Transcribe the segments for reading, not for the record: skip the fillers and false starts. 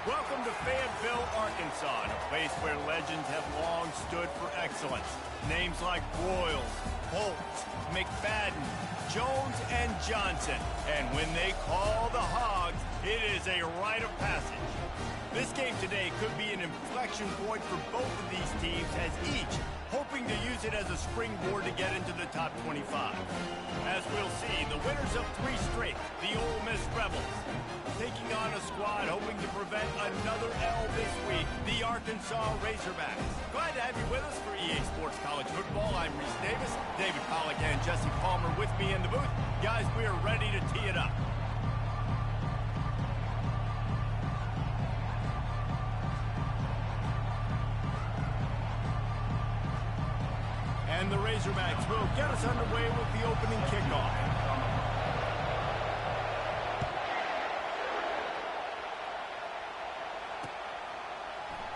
Welcome to Fayetteville, Arkansas, a place where legends have long stood for excellence. Names like Broyles, Holt, McFadden, Jones, and Johnson. And when they call the Hogs, it is a rite of passage. This game today could be an inflection point for both of these teams, as each hoping to use it as a springboard to get into the top 25. As we'll see, the winners of 3 straight, the Ole Miss Rebels, taking on a squad hoping to prevent another L this week, the Arkansas Razorbacks. Glad to have you with us for EA Sports College Football. I'm Reese Davis, David Pollack and Jesse Palmer with me in the booth. Guys, we are ready to tee it up. And the Razorbacks will get us underway with the opening kickoff.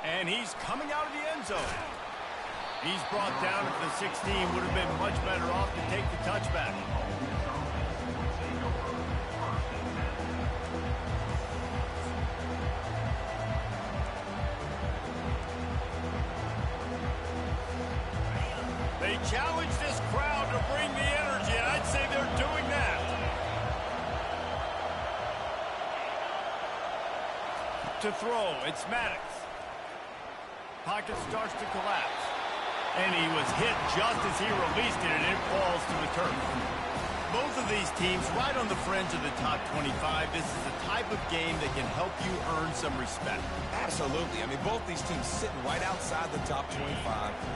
And he's coming out of the end zone. He's brought down at the 16. Would have been much better off to take the touchback. They challenge this crowd to bring the energy, and I'd say they're doing that. To throw, it's Maddox. Pocket starts to collapse. And he was hit just as he released it, and it falls to the turf. Both of these teams right on the fringe of the top 25. This is the type of game that can help you earn some respect. Absolutely. I mean, both these teams sitting right outside the top 25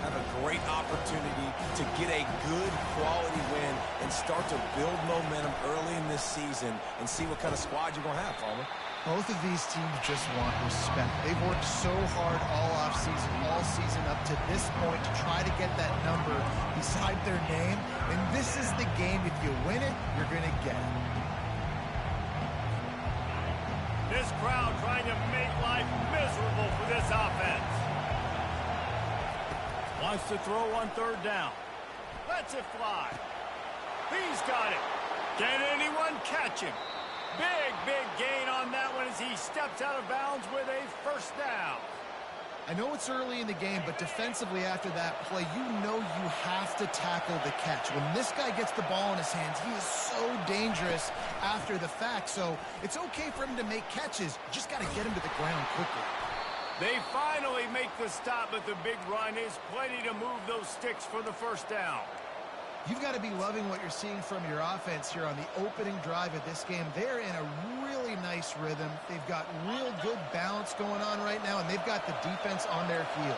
have a great opportunity to get a good quality win and start to build momentum early in this season and see what kind of squad you're going to have, Palmer. Both of these teams just want respect. They've worked so hard all season up to this point to try to get that number beside their name. And this is the game. If you win it, you're going to get it. This crowd trying to make life miserable for this offense. Wants to throw on 3rd down. Lets it fly. He's got it. Can anyone catch him? Big gain on that one as he steps out of bounds with a 1st down. I know it's early in the game, but defensively after that play, you know you have to tackle the catch. When this guy gets the ball in his hands, he is so dangerous after the fact. So it's okay for him to make catches. You just got to get him to the ground quickly. They finally make the stop, but the big run is plenty to move those sticks for the 1st down. You've got to be loving what you're seeing from your offense here on the opening drive of this game. They're in a really nice rhythm. They've got real good balance going on right now, and they've got the defense on their heels.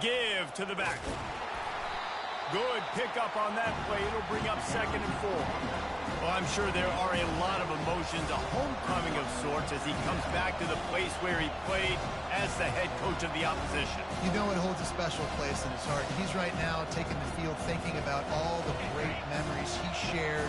Give to the back. Good pickup on that play. It'll bring up 2nd and 4. Well, I'm sure there are a lot of emotions, a homecoming of sorts, as he comes back to the place where he played as the head coach of the opposition. You know it holds a special place in his heart. He's right now taking the field thinking about all the great memories he shared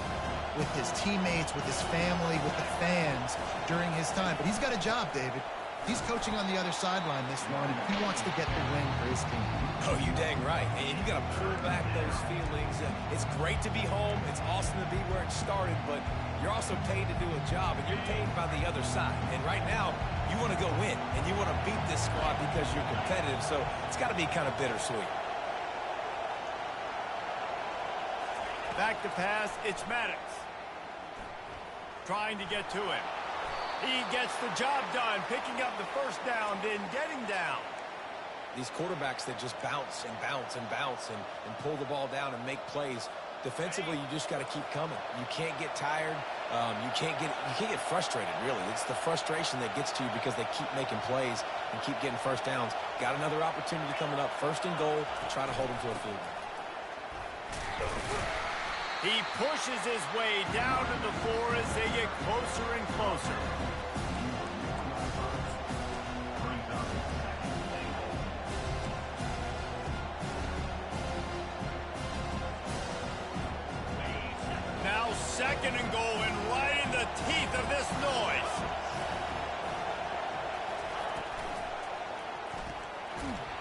with his teammates, with his family, with the fans during his time. But he's got a job, David. He's coaching on the other sideline this one, and he wants to get the win for his team. Oh, you dang right. And you got to pull back those feelings. It's great to be home. It's awesome to be where it started, but you're also paid to do a job, and you're paid by the other side. And right now, you want to go win, and you want to beat this squad because you're competitive, so it's got to be kind of bittersweet. Back to pass, it's Maddox. Trying to get to him. He gets the job done, picking up the 1st down, then getting down. These quarterbacks that just bounce and bounce and bounce and pull the ball down and make plays. Defensively, you just got to keep coming. You can't get tired. You can't get frustrated, really. It's the frustration that gets to you because they keep making plays and keep getting 1st downs. Got another opportunity coming up, 1st and goal, to try to hold them to a field goal. He pushes his way down to the floor as they get closer and closer. Now 2nd and goal, and right in the teeth of this noise.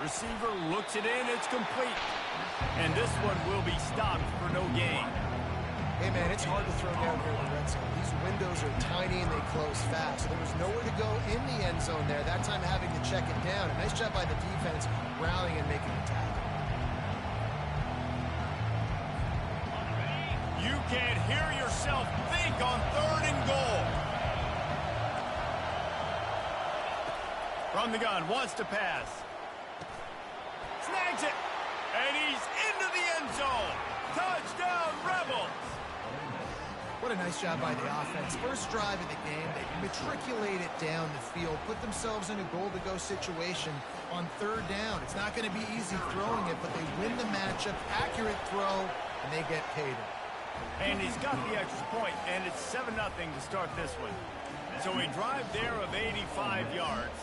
Receiver looks it in, it's complete. And this one will be stopped for no gain. Hey, man. Man, it's hard to throw down here in the red zone. These windows are tiny and they close fast. There was nowhere to go in the end zone there. That time having to check it down. A nice job by the defense rallying and making a tackle. You can't hear yourself think on 3rd and goal. From the gun, wants to pass. Snags it. And he's into the end zone. Touchdown, Rebels. What a nice job by the offense. First drive of the game, they matriculate it down the field, put themselves in a goal-to-go situation on 3rd down. It's not going to be easy throwing it, but they win the matchup, accurate throw, and they get paid. And he's got the extra point, and it's 7-0 to start this one. So a drive there of 85 yards,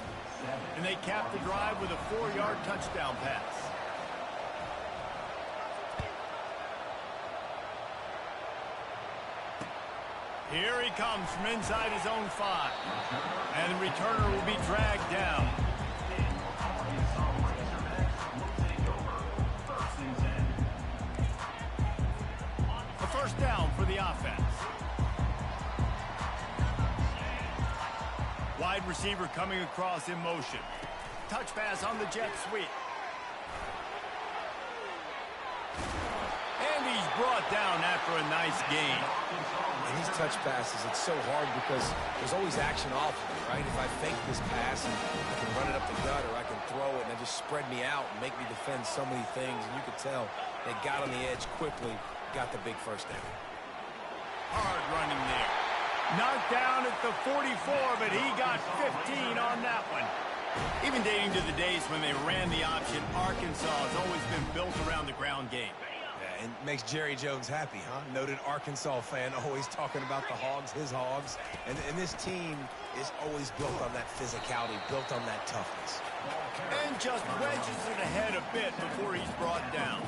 and they cap the drive with a 4-yard touchdown pass. Here he comes from inside his own 5. And the returner will be dragged down. A first down for the offense. Wide receiver coming across in motion. Touch pass on the jet sweep. And he's brought down after a nice gain. And these touch passes, it's so hard because there's always action off of it, right? If I fake this pass and I can run it up the gut or I can throw it and they just spread me out and make me defend so many things. And you could tell they got on the edge quickly, got the big first down. Hard running there. Knocked down at the 44, but he got 15 on that one. Even dating to the days when they ran the option, Arkansas has always been built around the ground game. And makes Jerry Jones happy, huh? Noted Arkansas fan, always talking about the Hogs, his Hogs. And this team is always built on that physicality, built on that toughness. And just wedges it ahead a bit before he's brought down.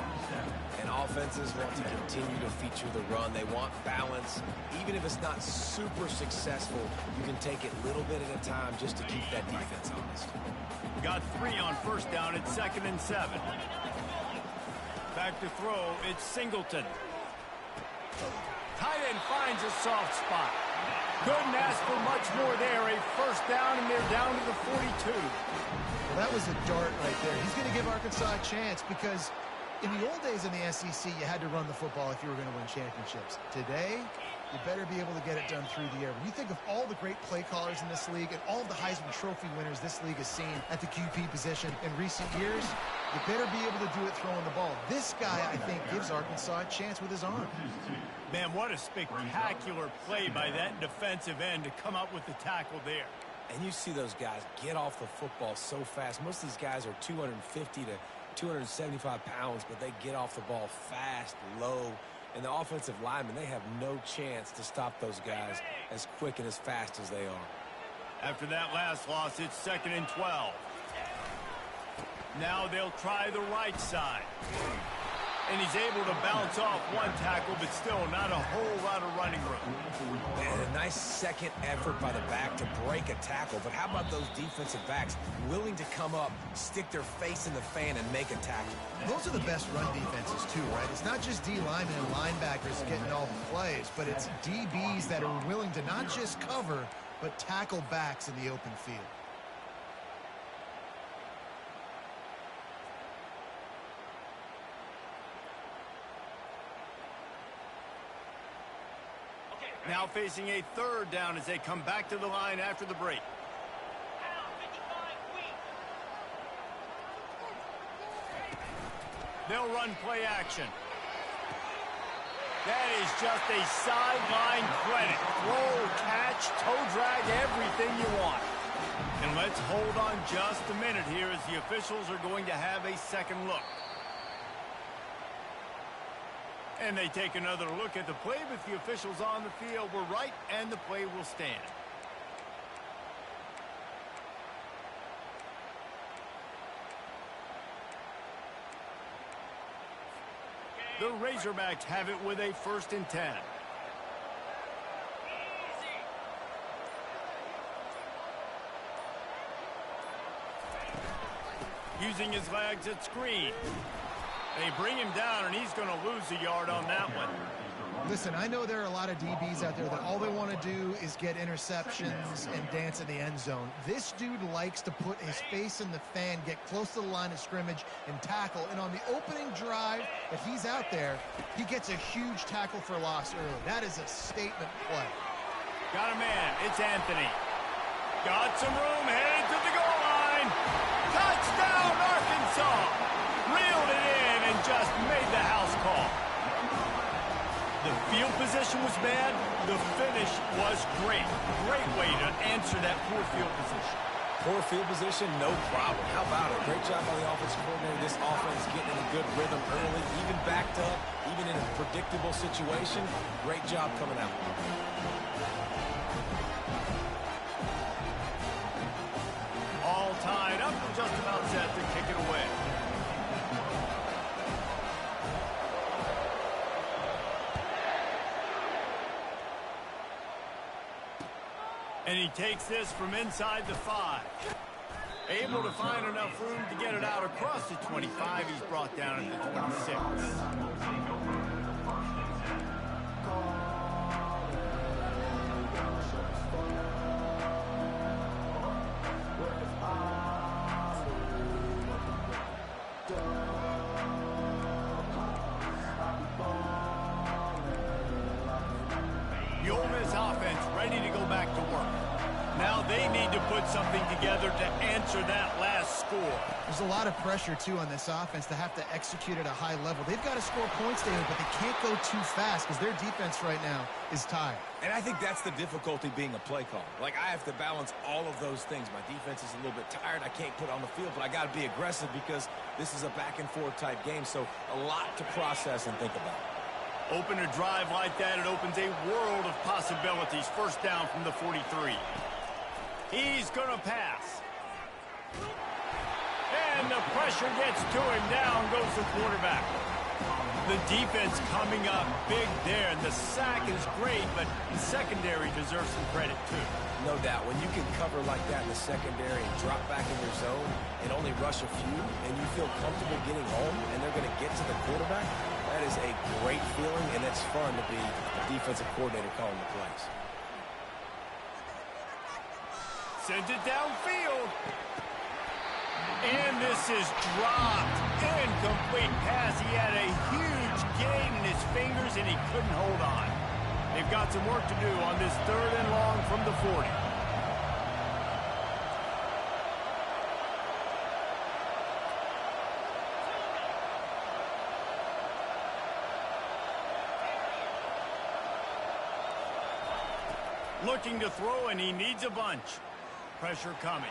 And offenses want to continue to feature the run. They want balance. Even if it's not super successful, you can take it little bit at a time just to keep that defense honest. Got 3 on first down at 2nd and 7. Back to throw, it's Singleton. Tight end finds a soft spot. Couldn't ask for much more there. A first down, and they're down to the 42. Well, that was a dart right there. He's going to give Arkansas a chance because in the old days in the SEC, you had to run the football if you were going to win championships. Today, you better be able to get it done through the air. When you think of all the great play callers in this league and all of the Heisman Trophy winners this league has seen at the QB position in recent years, you better be able to do it throwing the ball. This guy, I think, gives Arkansas a chance with his arm. Man, what a spectacular play by that defensive end to come up with the tackle there. And you see those guys get off the football so fast. Most of these guys are 250 to 275 pounds, but they get off the ball fast, low. And the offensive linemen, they have no chance to stop those guys as quick and as fast as they are. After that last loss, it's 2nd and 12. Now they'll try the right side. And he's able to bounce off one tackle, but still not a whole lot of running room. And a nice second effort by the back to break a tackle. But how about those defensive backs willing to come up, stick their face in the fan, and make a tackle? Those are the best run defenses, too, right? It's not just D linemen and linebackers getting all the plays, but it's DBs that are willing to not just cover, but tackle backs in the open field. Now facing a 3rd down as they come back to the line after the break. They'll run play action. That is just a sideline credit. Throw, catch, toe drag, everything you want. And let's hold on just a minute here as the officials are going to have a second look. And they take another look at the play, but the officials on the field were right, and the play will stand. The Razorbacks have it with a 1st and 10. Using his legs at screen. They bring him down, and he's going to lose a yard on that one. Listen, I know there are a lot of DBs out there that all they want to do is get interceptions and dance in the end zone. This dude likes to put his face in the fan, get close to the line of scrimmage, and tackle. And on the opening drive that he's out there, he gets a huge tackle for loss early. That is a statement play. Got a man. It's Anthony. Got some room, headed to the goal line. Touchdown, Arkansas. Reeled it in and just made the house call. The field position was bad. The finish was great. Great way to answer that poor field position. Poor field position, no problem. How about it? Great job by the offensive coordinator. This offense getting in a good rhythm early, even backed up, even in a predictable situation. Great job coming out. All tied up and just about set to kick it away. And he takes this from inside the 5. Able to find enough room to get it out across the 25. He's brought down at the 26. The Ole Miss offense ready to go back to work. Now they need to put something together to answer that last score. There's a lot of pressure, too, on this offense to have to execute at a high level. They've got to score points, David, but they can't go too fast because their defense right now is tired. And I think that's the difficulty being a play caller. Like, I have to balance all of those things. My defense is a little bit tired. I can't put on the field, but I got to be aggressive because this is a back-and-forth type game, so a lot to process and think about. Open a drive like that, it opens a world of possibilities. First down from the 43. He's going to pass. And the pressure gets to him. Down goes the quarterback. The defense coming up big there. And the sack is great, but the secondary deserves some credit, too. No doubt. When you can cover like that in the secondary and drop back in your zone and only rush a few, and you feel comfortable getting home, and they're going to get to the quarterback, that is a great feeling, and it's fun to be a defensive coordinator calling the plays. Sends it downfield. And this is dropped. Incomplete pass. He had a huge gain in his fingers, and he couldn't hold on. They've got some work to do on this 3rd and long from the 40. Looking to throw, and he needs a bunch. Pressure coming.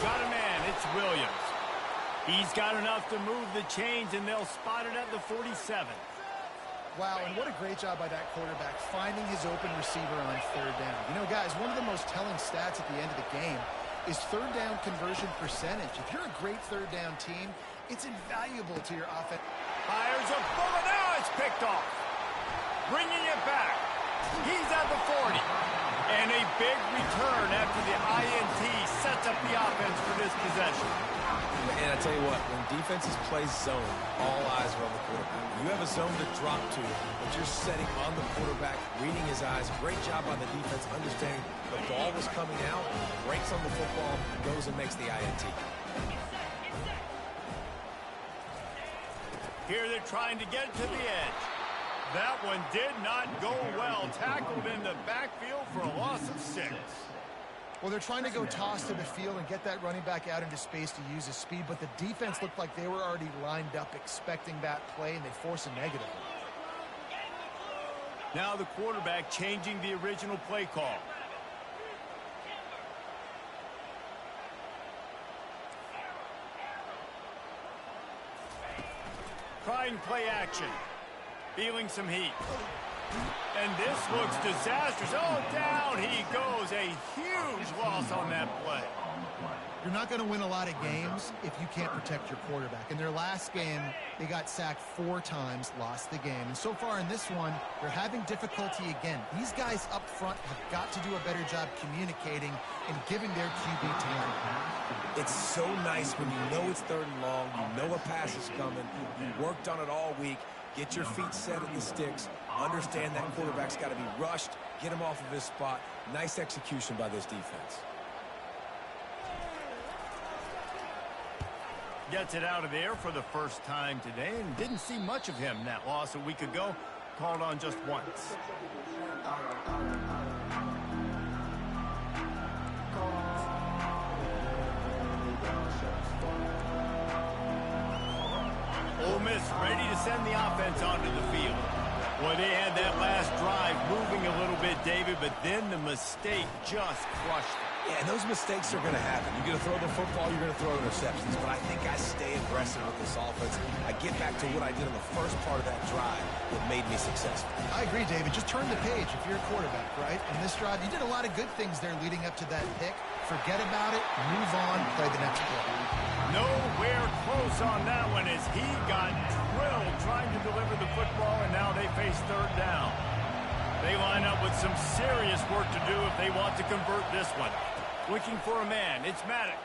Got a man. It's Williams. He's got enough to move the chains, and they'll spot it at the 47. Wow, and what a great job by that quarterback, finding his open receiver on 3rd down. You know, guys, one of the most telling stats at the end of the game is 3rd down conversion percentage. If you're a great 3rd down team, it's invaluable to your offense. Fires a bullet. Now it's picked off. Bringing it back. He's at the 40. And a big return after the INT sets up the offense for this possession. And I tell you what, when defenses play zone, all eyes are on the quarterback. You have a zone to drop to, but you're setting on the quarterback, reading his eyes. Great job by the defense, understanding the ball was coming out, breaks on the football, goes and makes the INT. Here they're trying to get to the edge. That one did not go well. Tackled in the backfield for a loss of 6. Well, they're trying to go toss to the field and get that running back out into space to use his speed, but the defense looked like they were already lined up expecting that play, and they force a negative. Now the quarterback changing the original play call. Trying play action. Feeling some heat. And this looks disastrous. Oh, down he goes. A huge loss on that play. You're not going to win a lot of games if you can't protect your quarterback. In their last game, they got sacked 4 times, lost the game. And so far in this one, they're having difficulty again. These guys up front have got to do a better job communicating and giving their QB time. It's so nice when you know it's 3rd and long, you know a pass is coming, you worked on it all week, Get your feet set at the sticks. Understand that quarterback's got to be rushed. Get him off of his spot. Nice execution by this defense. Gets it out of there for the first time today, and didn't see much of him. That loss a week ago, called on just once. Ole Miss ready to send the offense onto the field. Boy, they had that last drive moving a little bit, David, but then the mistake just crushed them. Yeah, and those mistakes are going to happen. You're going to throw the football, you're going to throw interceptions. But I think I stay aggressive with this offense. I get back to what I did in the first part of that drive that made me successful. I agree, David. Just turn the page if you're a quarterback, right? In this drive, you did a lot of good things there leading up to that pick. Forget about it, move on, play the next play. Nowhere close on that one as he got drilled trying to deliver the football, and now they face third down. They line up with some serious work to do if they want to convert this one. Looking for a man, it's Maddox.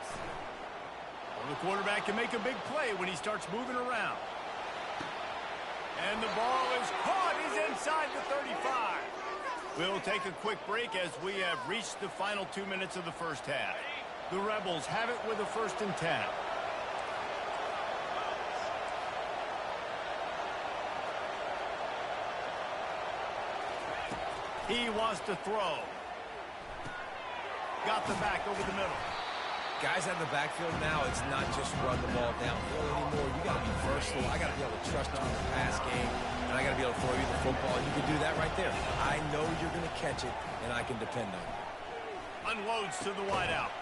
Well, the quarterback can make a big play when he starts moving around. And the ball is caught. He's inside the 35. We'll take a quick break as we have reached the final 2 minutes of the first half. The Rebels have it with a 1st and 10. He wants to throw. Got the back over the middle. Guys out in the backfield now, it's not just run the ball downfield anymore. You got to be versatile. I got to be able to trust you in the pass game, and I got to be able to throw you the football. You can do that right there. I know you're going to catch it, and I can depend on it. Unloads to the wideout.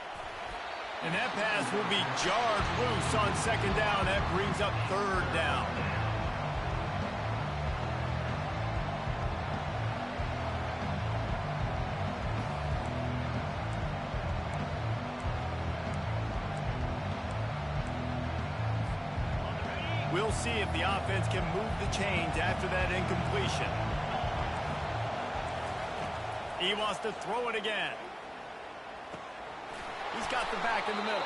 And that pass will be jarred loose on 2nd down. That brings up 3rd down. We'll see if the offense can move the chains after that incompletion. He wants to throw it again. He's got the back in the middle.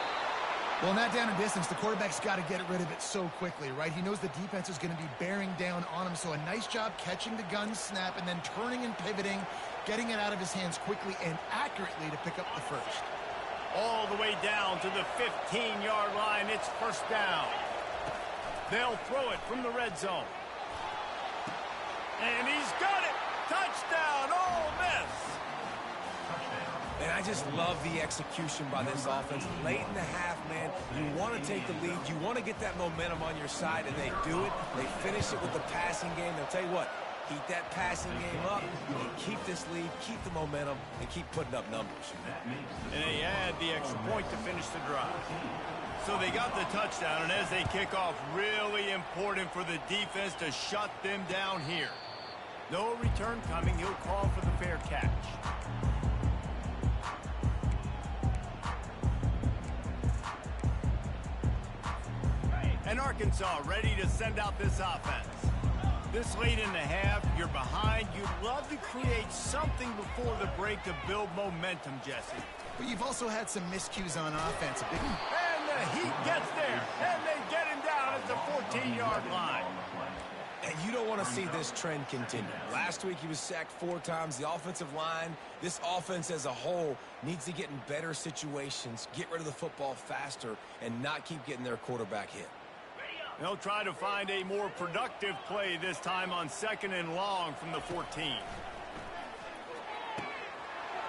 Well, in that down and distance, the quarterback's got to get rid of it so quickly, right? He knows the defense is going to be bearing down on him, so a nice job catching the gun snap and then turning and pivoting, getting it out of his hands quickly and accurately to pick up the first. All the way down to the 15-yard line. It's 1st down. They'll throw it from the red zone. And he's got it. Touchdown, Ole Miss. And I just love the execution by this offense. Late in the half, man, you want to take the lead. You want to get that momentum on your side, and they do it. They finish it with the passing game. They'll tell you what, keep that passing game up, and keep this lead, keep the momentum, and keep putting up numbers. And they add the extra point to finish the drive. So they got the touchdown, and as they kick off, really important for the defense to shut them down here. No return coming. He'll call for the fair catch. And Arkansas ready to send out this offense. This late in the half, you're behind. You'd love to create something before the break to build momentum, Jesse. But you've also had some miscues on offense. And the heat gets there, and they get him down at the 14-yard line. And you don't want to see this trend continue. Last week he was sacked 4 times. The offensive line, this offense as a whole, needs to get in better situations, get rid of the football faster, and not keep getting their quarterback hit. They'll try to find a more productive play this time on 2nd and long from the 14.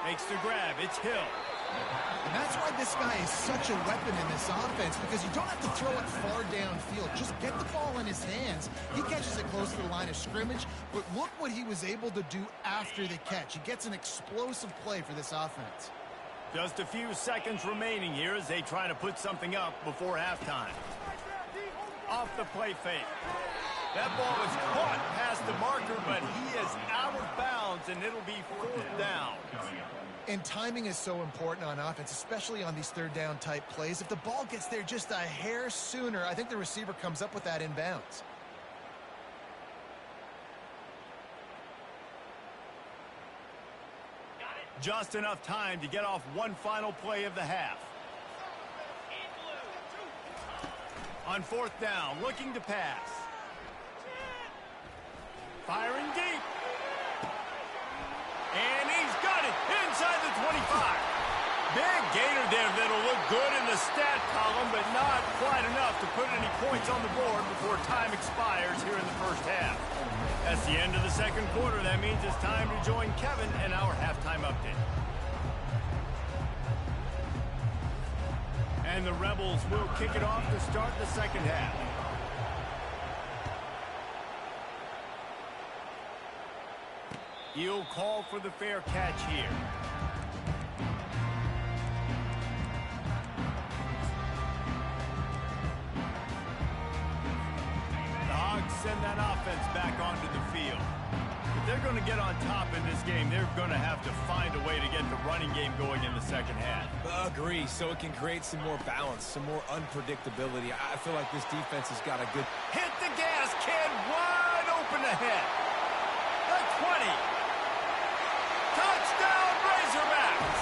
Makes the grab. It's Hill. And that's why this guy is such a weapon in this offense, because you don't have to throw it far downfield. Just get the ball in his hands. He catches it close to the line of scrimmage, but look what he was able to do after the catch. He gets an explosive play for this offense. Just a few seconds remaining here as they try to put something up before halftime. Off the play fake. That ball is caught past the marker, but he is out of bounds, and it'll be 4th down. And timing is so important on offense, especially on these 3rd down type plays. If the ball gets there just a hair sooner, I think the receiver comes up with that inbounds. Just enough time to get off one final play of the half. On 4th down, looking to pass. Firing deep. And he's got it inside the 25. Big gainer there that'll look good in the stat column, but not quite enough to put any points on the board before time expires here in the first half. That's the end of the second quarter. That means it's time to join Kevin and our halftime update. And the Rebels will kick it off to start the second half. He'll call for the fair catch here. The Hogs send that offense back onto the field. If they're going to get on top in this game, they're going to have to find a way to get the running game going in the second half. Agree, so it can create some more balance, some more unpredictability. I feel like this defense has got a good... Hit the gas, kid, wide open ahead. The 20. Touchdown, Razorbacks!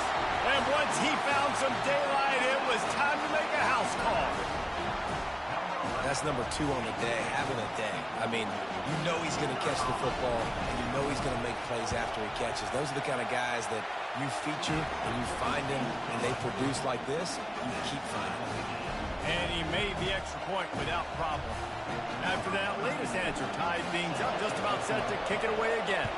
And once he found some daylight, it was time to make a house call. That's number 2 on the day, having a day. I mean, you know he's going to catch the football, and you know he's going to make plays after he catches. Those are the kind of guys that you feature and you find them, and they produce like this, you keep finding them. And he made the extra point without problem. After that latest answer tied things up, just about set to kick it away again.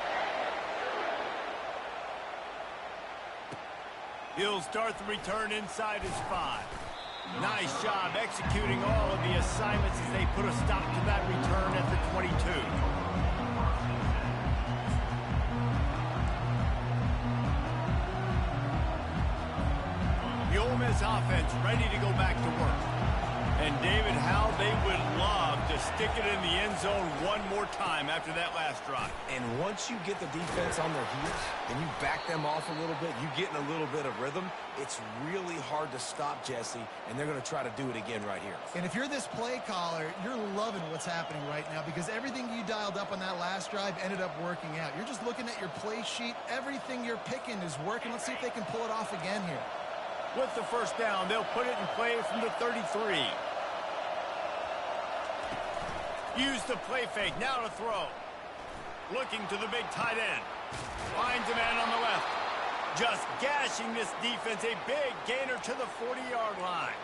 He'll start the return inside his 5. Nice job executing all of the assignments as they put a stop to that return at the 22. The Ole Miss offense ready to go back to work. And David, how they would love to stick it in the end zone one more time after that last drive. And once you get the defense on their heels and you back them off a little bit, you get in a little bit of rhythm, it's really hard to stop Jesse, and they're going to try to do it again right here. And if you're this play caller, you're loving what's happening right now because everything you dialed up on that last drive ended up working out. You're just looking at your play sheet. Everything you're picking is working. Let's see if they can pull it off again here. With the first down, they'll put it in play from the 33. Use the play fake, now to throw. Looking to the big tight end. Finds a man on the left. Just gashing this defense, a big gainer to the 40-yard line.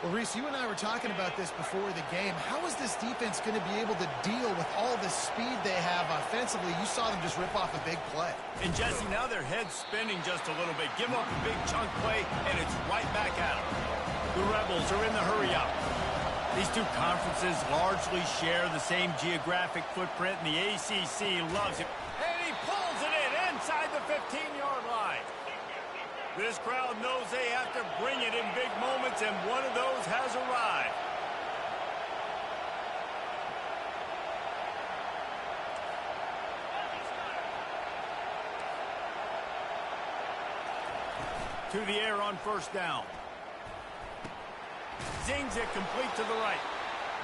Well, Reese, you and I were talking about this before the game. How is this defense going to be able to deal with all the speed they have offensively? You saw them just rip off a big play. And, Jesse, now their head's spinning just a little bit. Give up a big chunk play, and it's right back at them. The Rebels are in the hurry-up. These two conferences largely share the same geographic footprint, and the ACC loves it. And he pulls it in inside the 15-yard line. This crowd knows they have to bring it in big moments, and one of those has arrived. To the air on first down. Zings it complete to the right.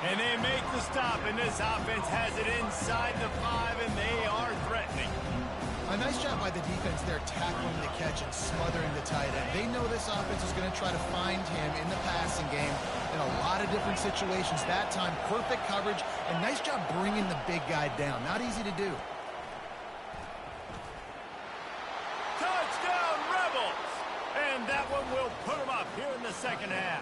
And they make the stop, and this offense has it inside the 5, and they are threatening. A nice job by the defense there tackling the catch and smothering the tight end. They know this offense is going to try to find him in the passing game in a lot of different situations. That time, perfect coverage, and nice job bringing the big guy down. Not easy to do. Touchdown, Rebels! And that one will put them up here in the second half.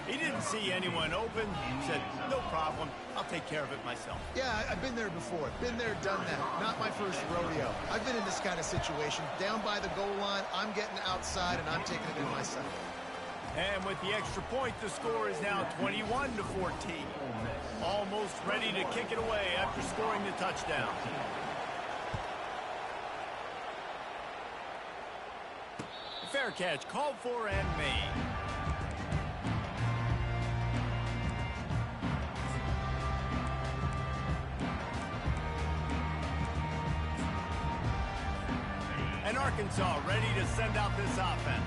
He didn't see anyone open. Said, no problem. I'll take care of it myself. Yeah, I've been there before. Been there, done that. Not my first rodeo. I've been in this kind of situation. Down by the goal line, I'm getting outside, and I'm taking it in myself. And with the extra point, the score is now 21-14. Almost ready to kick it away after scoring the touchdown. Fair catch called for and made. And Arkansas ready to send out this offense.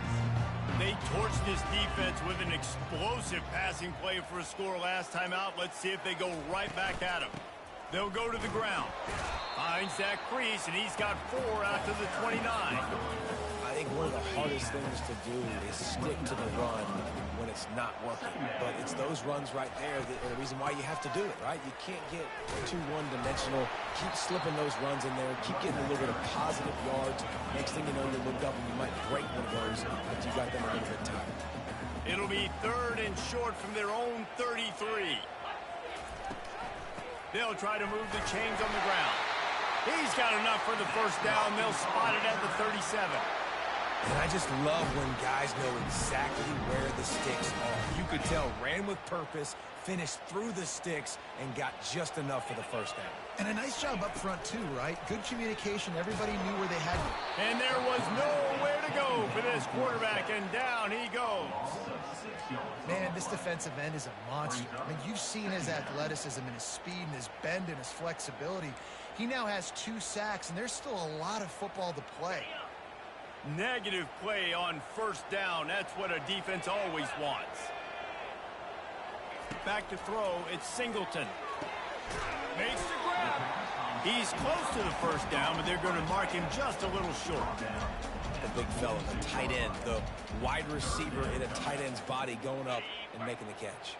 They torched this defense with an explosive passing play for a score last time out. Let's see if they go right back at him. They'll go to the ground. Finds that crease, and he's got 4 out to the 29. I think one of the hardest things to do is stick to the run when it's not working. But it's those runs right there that are the reason why you have to do it, right? You can't get too one-dimensional. Keep slipping those runs in there. Keep getting a little bit of positive yards. Next thing you know, you look up and you might break one of those, but you got them a little bit tired. It'll be 3rd and short from their own 33. They'll try to move the chains on the ground. He's got enough for the first down. They'll spot it at the 37. And I just love when guys know exactly where the sticks are. You could tell, ran with purpose, finished through the sticks, and got just enough for the first down. And a nice job up front, too, right? Good communication. Everybody knew where they had it. And there was nowhere to go for this quarterback, and down he goes. Man, this defensive end is a monster. I mean, you've seen his athleticism and his speed and his bend and his flexibility. He now has 2 sacks, and there's still a lot of football to play. Negative play on first down. That's what a defense always wants. Back to throw. It's Singleton. Makes the grab. He's close to the first down, but they're going to mark him just a little short. The big fella, the tight end, the wide receiver in a tight end's body going up and making the catch.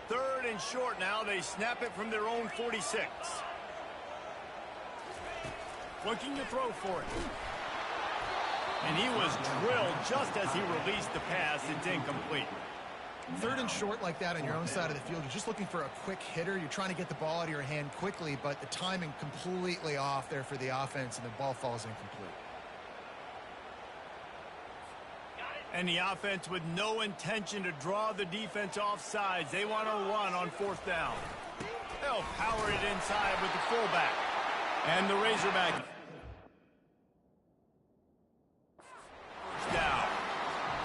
3rd and short now. They snap it from their own 46. Looking to throw for it. And he was drilled just as he released the pass. It's incomplete. 3rd and short like that on your own side of the field. You're just looking for a quick hitter. You're trying to get the ball out of your hand quickly, but the timing completely off there for the offense, and the ball falls incomplete. And the offense with no intention to draw the defense off sides. They want to run on 4th down. They'll power it inside with the fullback. And the Razorback. Down.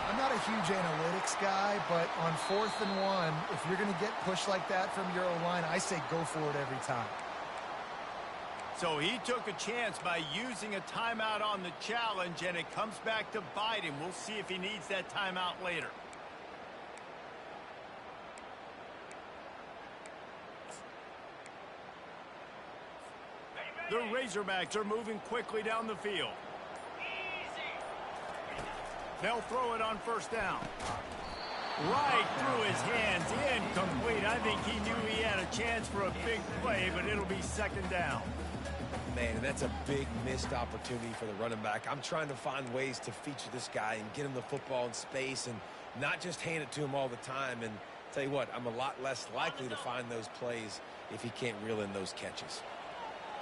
I'm not a huge analytics guy, but on 4th and 1, if you're going to get pushed like that from your O-line, I say go for it every time. So he took a chance by using a timeout on the challenge, and it comes back to bite him. We'll see if he needs that timeout later. The Razorbacks are moving quickly down the field. They'll throw it on first down. Right through his hands, incomplete. I think he knew he had a chance for a big play, but it'll be 2nd down. Man, that's a big missed opportunity for the running back. I'm trying to find ways to feature this guy and get him the football in space and not just hand it to him all the time. And tell you what, I'm a lot less likely to find those plays if he can't reel in those catches.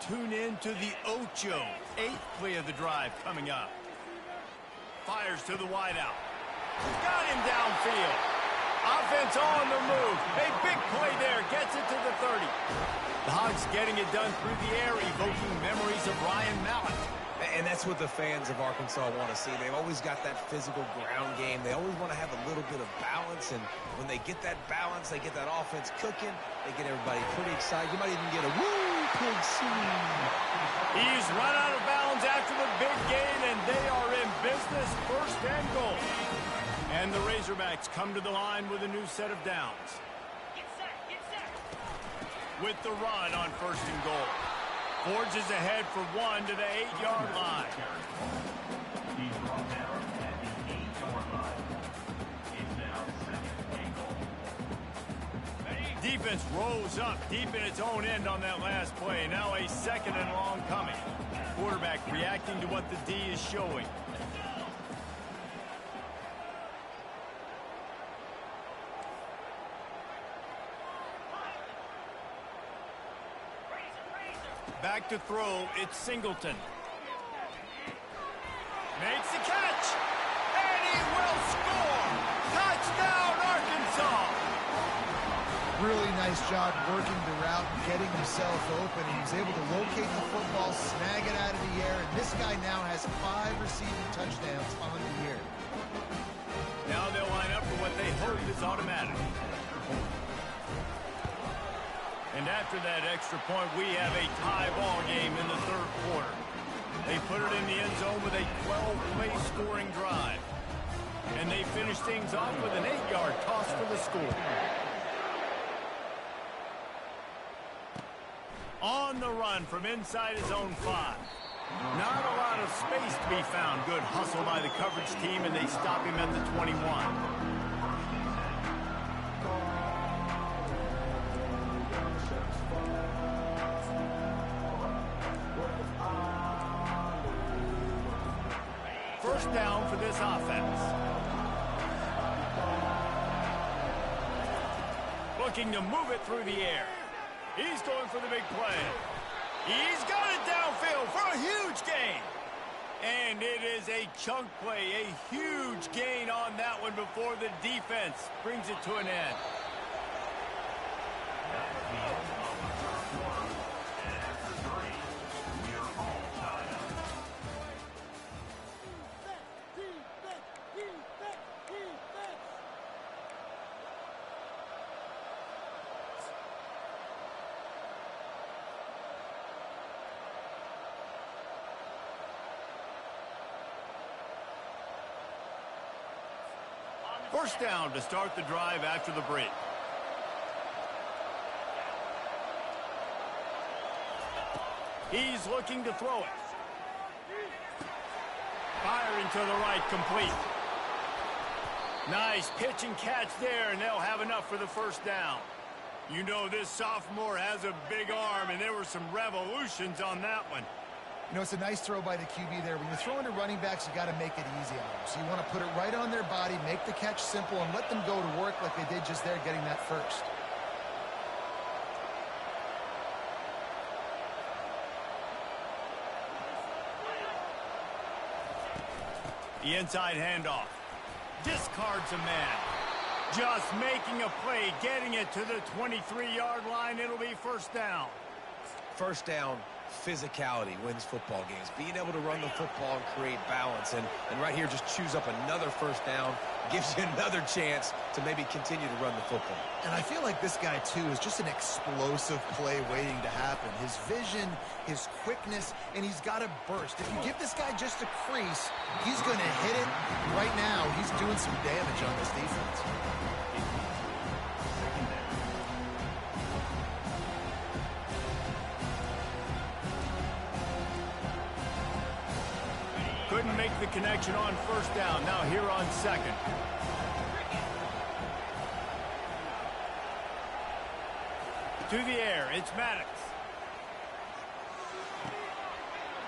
Tune in to the Ocho. 8th play of the drive coming up. Fires to the wideout. Got him downfield. Offense on the move. A big play there. Gets it to the 30. The Hogs getting it done through the air, evoking memories of Ryan Mallett. And that's what the fans of Arkansas want to see. They've always got that physical ground game. They always want to have a little bit of balance. And when they get that balance, they get that offense cooking, they get everybody pretty excited. You might even get a woo, pig scene. He's run out of bounds after the big gain, and they are in business, 1st and goal. And the Razorbacks come to the line with a new set of downs. With the run on 1st and goal. Forges ahead for 1 to the 8-yard line. Defense rolls up deep in its own end on that last play. Now a 2nd and long coming. Quarterback reacting to what the D is showing. Back to throw, it's Singleton. Makes the catch, and he will score! Touchdown, Arkansas! Really nice job working the route and getting himself open. And he's able to locate the football, snag it out of the air, and this guy now has 5 receiving touchdowns on the year. Now they'll line up for what they hope is automatic. And after that extra point, we have a tie ball game in the 3rd quarter. They put it in the end zone with a 12-play scoring drive. And they finish things off with an 8-yard toss for the score. On the run from inside his own 5. Not a lot of space to be found. Good hustle by the coverage team, and they stop him at the 21. First down for this offense. Looking to move it through the air. He's going for the big play. He's got it downfield for a huge gain. And it is a chunk play, a huge gain on that one before the defense brings it to an end. First down to start the drive after the break. He's looking to throw it. Firing to the right, complete. Nice pitch and catch there, and they'll have enough for the first down. You know this sophomore has a big arm, and there were some revolutions on that one. You know, it's a nice throw by the QB there. When you're throwing to running backs, you got to make it easy on them. So you want to put it right on their body, make the catch simple, and let them go to work like they did just there getting that first. The inside handoff. Discards a man. Just making a play, getting it to the 23-yard line. It'll be first down. First down, physicality wins football games. Being able to run the football and create balance. And right here, just choose up another first down. Gives you another chance to maybe continue to run the football. And I feel like this guy, too, is just an explosive play waiting to happen. His vision, his quickness, and he's got to burst. If you give this guy just a crease, he's going to hit it. Right now, he's doing some damage on this defense. Couldn't make the connection on first down. Now here on second. To the air, it's Maddox.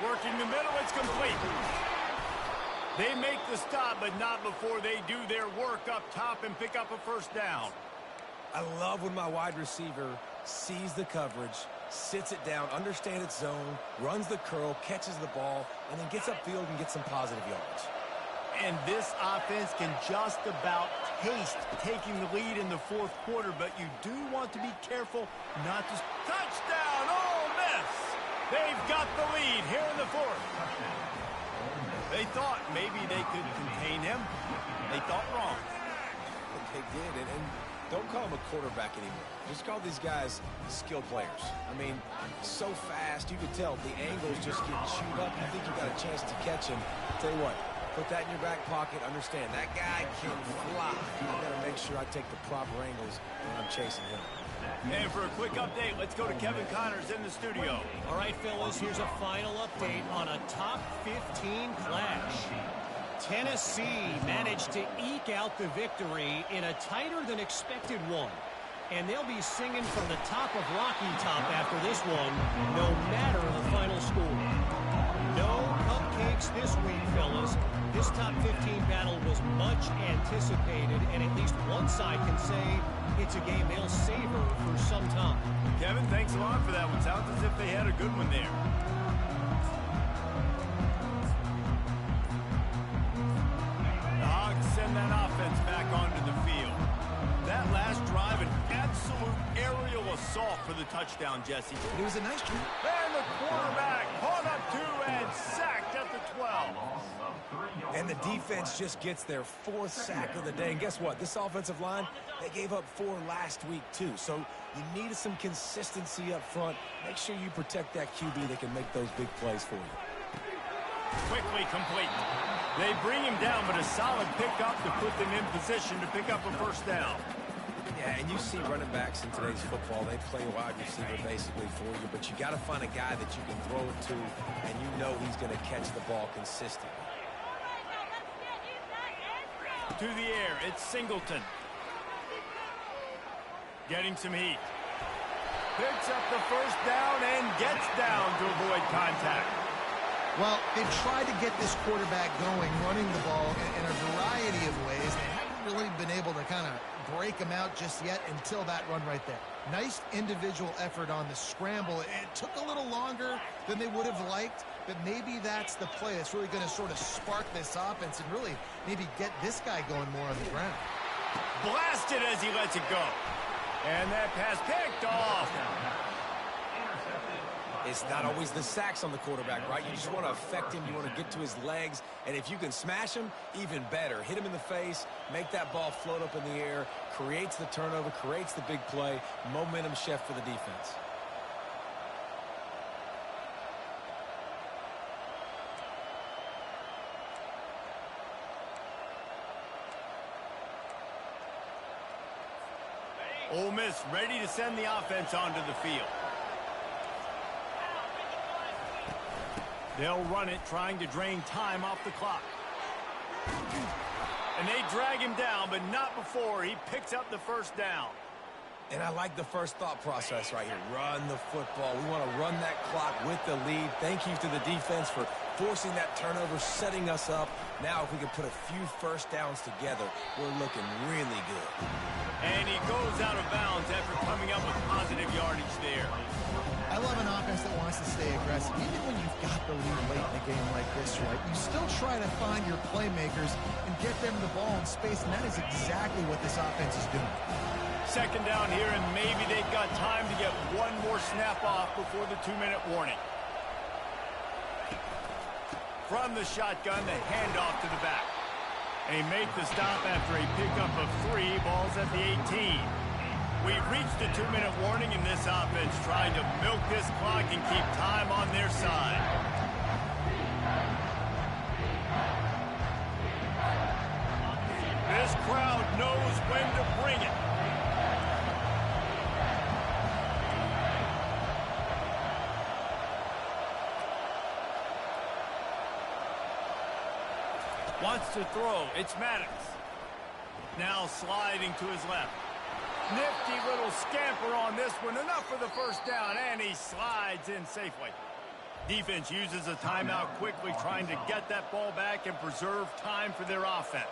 Working the middle, it's complete. They make the stop, but not before they do their work up top and pick up a first down. I love when my wide receiver sees the coverage, sits it down, understands its zone, runs the curl, catches the ball, and then gets upfield and gets some positive yards. And this offense can just about taste taking the lead in the fourth quarter, but you do want to be careful not to... Touchdown! Ole Miss! They've got the lead here in the fourth. They thought maybe they could contain him. They thought wrong. They did, and don't call him a quarterback anymore. Just call these guys skilled players. I mean, so fast, you could tell the angles just get chewed up. You think you got a chance to catch him. Tell you what, put that in your back pocket. Understand, that guy can fly. I got to make sure I take the proper angles when I'm chasing him. And for a quick update, let's go to Kevin Connors in the studio. All right, fellas, here's a final update on a top 15 clash. Tennessee managed to eke out the victory in a tighter-than-expected one. And they'll be singing from the top of Rocky Top after this one, no matter the final score. No cupcakes this week, fellas. This top 15 battle was much anticipated, and at least one side can say it's a game they'll savor for some time. Kevin, thanks a lot for that one. Sounds as if they had a good one there. Send that offense back onto the field. That last drive, an absolute aerial assault for the touchdown, Jesse. It was a nice drive. And the quarterback caught up to and sacked at the 12. And the defense just gets their fourth sack of the day. And guess what? This offensive line, they gave up 4 last week, too. So you needed some consistency up front. Make sure you protect that QB that can make those big plays for you. Quickly complete. They bring him down, but a solid pickup to put them in position to pick up a first down. Yeah, and you see running backs in today's football, they play wide receiver basically for you, but you got to find a guy that you can throw it to, and you know he's going to catch the ball consistently. To the air, it's Singleton. Getting some heat. Picks up the first down and gets down to avoid contact. Well, they've tried to get this quarterback going, running the ball in a variety of ways. They haven't really been able to kind of break him out just yet until that run right there. Nice individual effort on the scramble. It took a little longer than they would have liked, but maybe that's the play that's really going to sort of spark this offense and really maybe get this guy going more on the ground. Blasted as he lets it go. And that pass picked off. It's not always the sacks on the quarterback, right? You just want to affect him. You want to get to his legs. And if you can smash him, even better. Hit him in the face, make that ball float up in the air, creates the turnover, creates the big play, momentum shift for the defense. Ole Miss ready to send the offense onto the field. They'll run it, trying to drain time off the clock. And they drag him down, but not before he picks up the first down. And I like the first thought process right here. Run the football. We want to run that clock with the lead. Thank you to the defense for forcing that turnover, setting us up. Now if we can put a few first downs together, we're looking really good. And he goes out of bounds after coming up with positive yardage there. I love an offense that wants to stay aggressive. Even when you've got the lead late in a game like this, right, you still try to find your playmakers and get them the ball in space, and that is exactly what this offense is doing. Second down here, and maybe they've got time to get one more snap off before the 2-minute warning. From the shotgun, the handoff to the back. And he made the stop after a pickup of 3 balls at the 18. We've reached the 2-minute warning, and this offense trying to milk this clock and keep time on their side. This crowd knows when to bring it. Wants to throw. It's Maddox. Now sliding to his left. Nifty little scamper on this one. Enough for the first down, and he slides in safely. Defense uses a timeout quickly, trying to get that ball back and preserve time for their offense.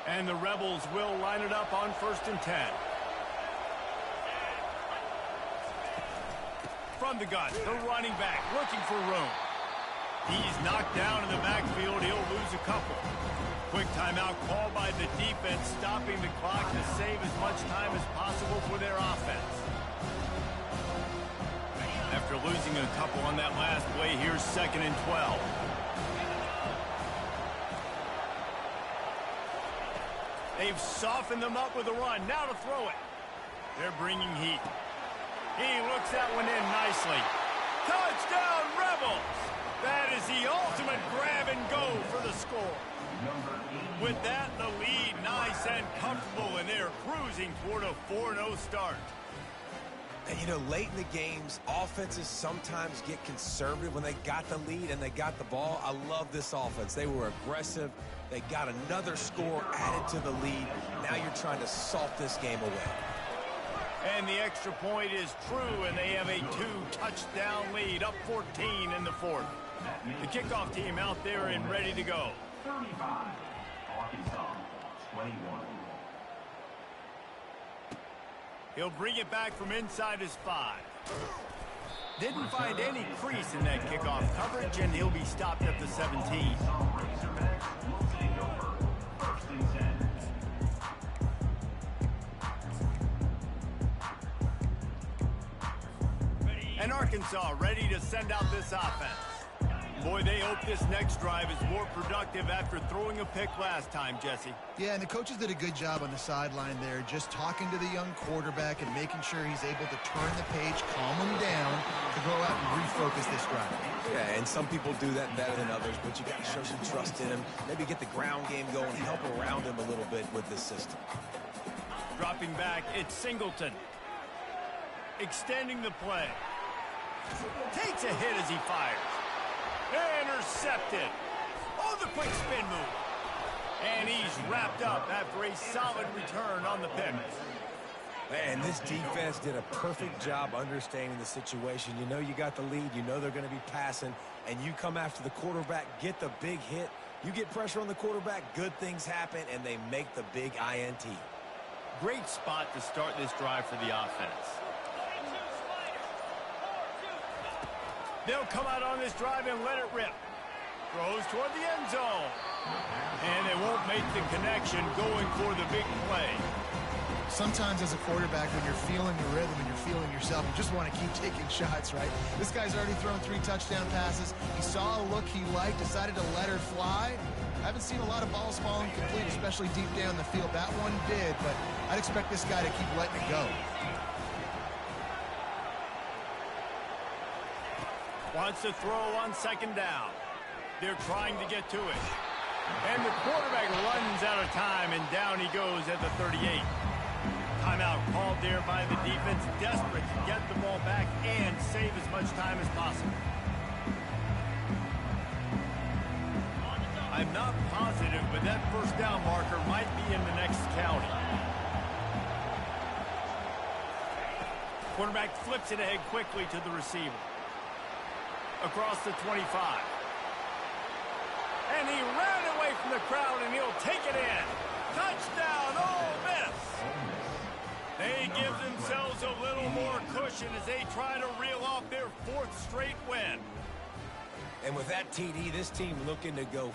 And the Rebels will line it up on 1st and 10. From the gun, the running back looking for room. He's knocked down in the backfield. He'll lose a couple. Quick timeout called by the defense, stopping the clock to save as much time as possible for their offense. After losing a couple on that last play, here's 2nd and 12. They've softened them up with a run. Now to throw it. They're bringing heat. He looks that one in nicely. Touchdown, Rebels! That is the ultimate grab and go for the score. With that, the lead nice and comfortable, and they're cruising toward a 4-0 start. And, you know, late in the games, offenses sometimes get conservative when they got the lead and they got the ball. I love this offense. They were aggressive. They got another score added to the lead. Now you're trying to salt this game away. And the extra point is true, and they have a 2-touchdown lead, up 14 in the 4th. The kickoff team out there and ready to go. 35, Arkansas, 21. He'll bring it back from inside his 5. Didn't find any crease in that kickoff coverage, and he'll be stopped at the 17. And Arkansas ready to send out this offense. Boy, they hope this next drive is more productive after throwing a pick last time, Jesse. Yeah, and the coaches did a good job on the sideline there, just talking to the young quarterback and making sure he's able to turn the page, calm him down, to go out and refocus this drive. Yeah, and some people do that better than others, but you got to show some trust in him. Maybe get the ground game going, help around him a little bit with this system. Dropping back, it's Singleton. Extending the play. Takes a hit as he fires. Intercepted. Oh, the quick spin move. And he's wrapped up after a solid return on the pick. Man, this defense did a perfect job understanding the situation. You know you got the lead. You know they're going to be passing. And you come after the quarterback, get the big hit. You get pressure on the quarterback, good things happen, and they make the big INT. Great spot to start this drive for the offense. They'll come out on this drive and let it rip. Throws toward the end zone. And they won't make the connection going for the big play. Sometimes as a quarterback, when you're feeling the rhythm and you're feeling yourself, you just want to keep taking shots, right? This guy's already thrown 3 touchdown passes. He saw a look he liked, decided to let her fly. I haven't seen a lot of balls falling complete, especially deep down the field. That one did, but I'd expect this guy to keep letting it go. Wants to throw on second down. They're trying to get to it. And the quarterback runs out of time, and down he goes at the 38. Timeout called there by the defense, desperate to get the ball back and save as much time as possible. I'm not positive, but that first down marker might be in the next county. Quarterback flips it ahead quickly to the receiver. Across the 25. And he ran away from the crowd, and he'll take it in. Touchdown, Ole Miss! They give themselves a little more cushion as they try to reel off their 4th straight win. And with that TD, this team looking to go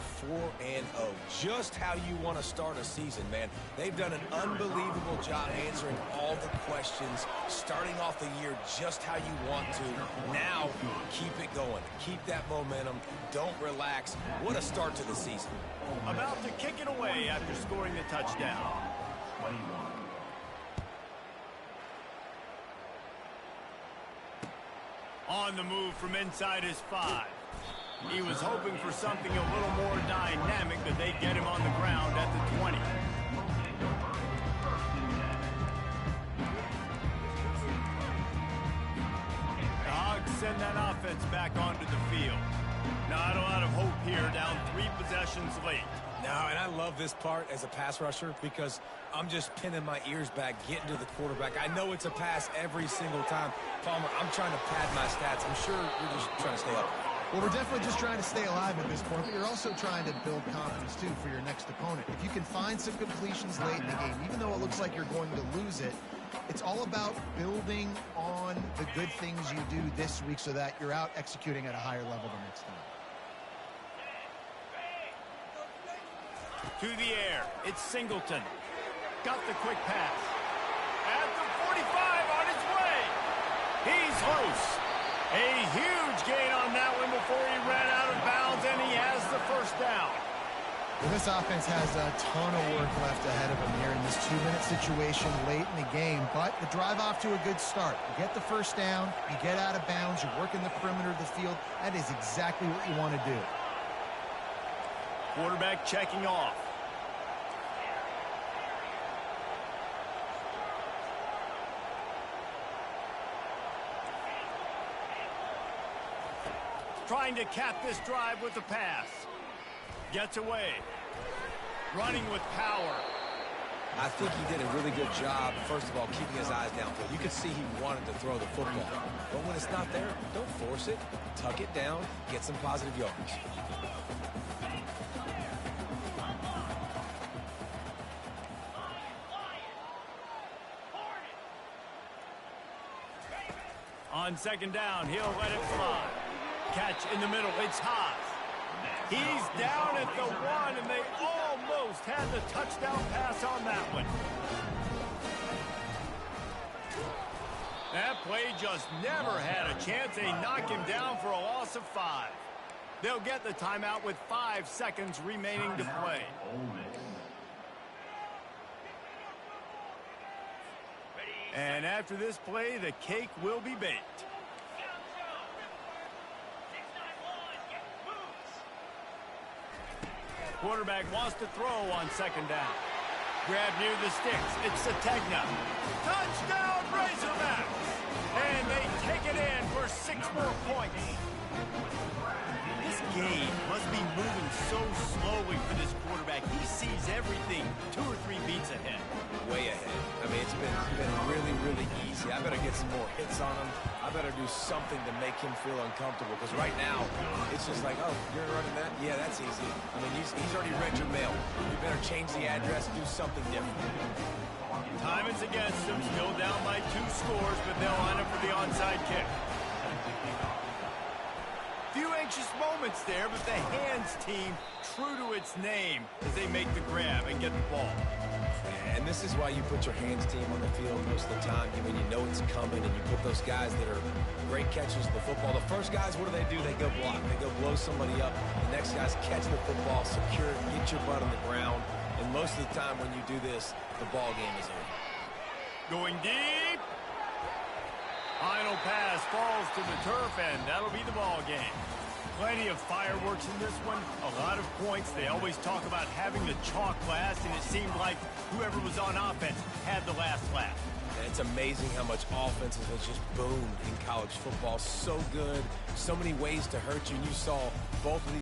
4-0. Just how you want to start a season, man. They've done an unbelievable job answering all the questions, starting off the year just how you want to. Now, keep it going. Keep that momentum. Don't relax. What a start to the season. About to kick it away after scoring the touchdown. 21. On the move from inside his 5. He was hoping for something a little more dynamic, but they get him on the ground at the 20. The Hogs send that offense back onto the field. Not a lot of hope here, down 3 possessions late. No, and I love this part as a pass rusher because I'm just pinning my ears back, getting to the quarterback. I know it's a pass every single time. Palmer, I'm trying to pad my stats. I'm sure you're just trying to stay up. Well, we're definitely just trying to stay alive at this point, but you're also trying to build confidence, too, for your next opponent. If you can find some completions late in the game, even though it looks like you're going to lose it, it's all about building on the good things you do this week so that you're out executing at a higher level the next time. To the air, it's Singleton. Got the quick pass. At the 45, on his way. He's loose. A huge gain on that one before he ran out of bounds, and he has the first down. Well, this offense has a ton of work left ahead of them here in this 2-minute situation late in the game, but the drive off to a good start. You get the first down, you get out of bounds, you work in the perimeter of the field. That is exactly what you want to do. Quarterback checking off. Trying to cap this drive with the pass. Gets away. Running with power. I think he did a really good job, first of all, keeping his eyes downfield. You could see he wanted to throw the football. But when it's not there, don't force it. Tuck it down. Get some positive yards. On second down, he'll let it fly. Catch in the middle, it's Haas. He's down at the 1, and they almost had the touchdown pass on that one. That play just never had a chance. They knock him down for a loss of 5. They'll get the timeout with 5 seconds remaining to play. And after this play, the cake will be baked. Quarterback wants to throw on 2nd down. Grab near the sticks. It's Sategna. Touchdown, Razorbacks! And they take it in for 6 more points. This game must be moving so slowly for this quarterback. He sees everything 2 or 3 beats ahead. Way ahead. I mean, it's been really, really easy. I better get some more hits on him. I better do something to make him feel uncomfortable, because right now, it's just like, oh, you're running that? Yeah, that's easy. I mean, he's already read your mail. You better change the address, do something different. Time is against them, still down by 2 scores, but they'll line up for the onside kick. Few anxious moments there, but the hands team true to its name as they make the grab and get the ball. And this is why you put your hands team on the field most of the time. When you know it's coming, and you put those guys that are great catchers of the football. The first guys, what do? They go block. They go blow somebody up. The next guys catch the football, secure it, get your butt on the ground. And most of the time when you do this, the ball game is over. Going deep. Final pass falls to the turf, and that'll be the ball game. Plenty of fireworks in this one. A lot of points. They always talk about having the chalk last, and it seemed like whoever was on offense had the last laugh. And it's amazing how much offenses has just boomed in college football. So good. So many ways to hurt you. And you saw both of these